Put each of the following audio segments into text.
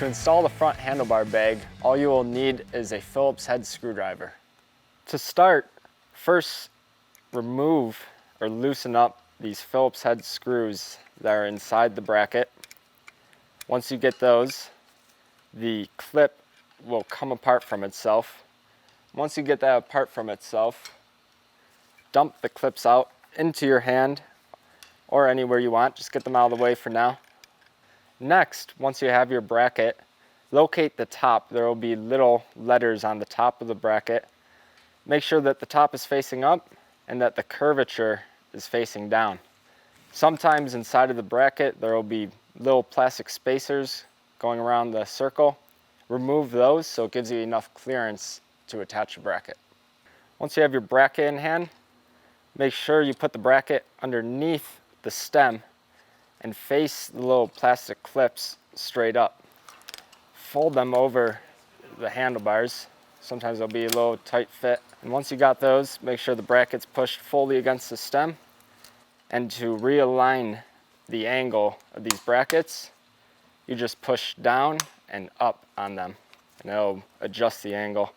To install the front handlebar bag, all you will need is a Phillips head screwdriver. To start, first remove or loosen up these Phillips head screws that are inside the bracket. Once you get those, the clip will come apart from itself. Once you get that apart from itself, dump the clips out into your hand or anywhere you want. Just get them out of the way for now. Next, once you have your bracket, locate the top. There will be little letters on the top of the bracket. Make sure that the top is facing up and that the curvature is facing down. Sometimes inside of the bracket there will be little plastic spacers going around the circle. Remove those so it gives you enough clearance to attach your bracket. Once you have your bracket in hand, make sure you put the bracket underneath the stem and face the little plastic clips straight up. Fold them over the handlebars. Sometimes they'll be a little tight fit. And once you got those, make sure the bracket's pushed fully against the stem. And to realign the angle of these brackets, you just push down and up on them, and it'll adjust the angle.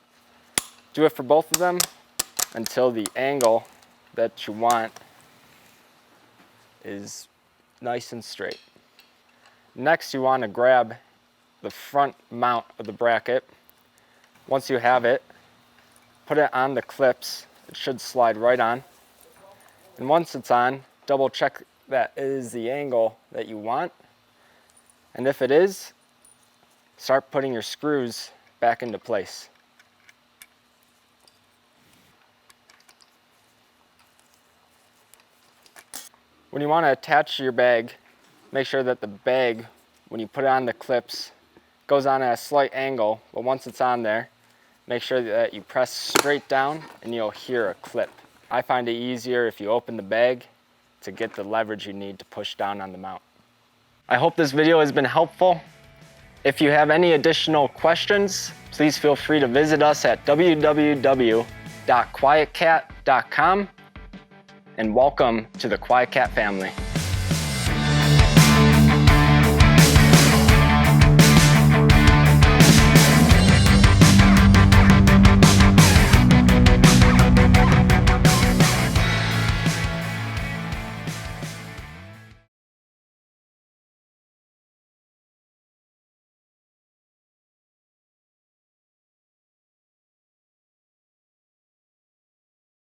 Do it for both of them until the angle that you want is nice and straight. Next, you want to grab the front mount of the bracket. Once you have it, put it on the clips. It should slide right on. And once it's on, double check that it is the angle that you want. And if it is, start putting your screws back into place. When you want to attach your bag, make sure that the bag, when you put it on the clips, goes on at a slight angle, but once it's on there, make sure that you press straight down and you'll hear a clip. I find it easier if you open the bag to get the leverage you need to push down on the mount. I hope this video has been helpful. If you have any additional questions, please feel free to visit us at www.QuietKat.com, and welcome to the QuietKat family.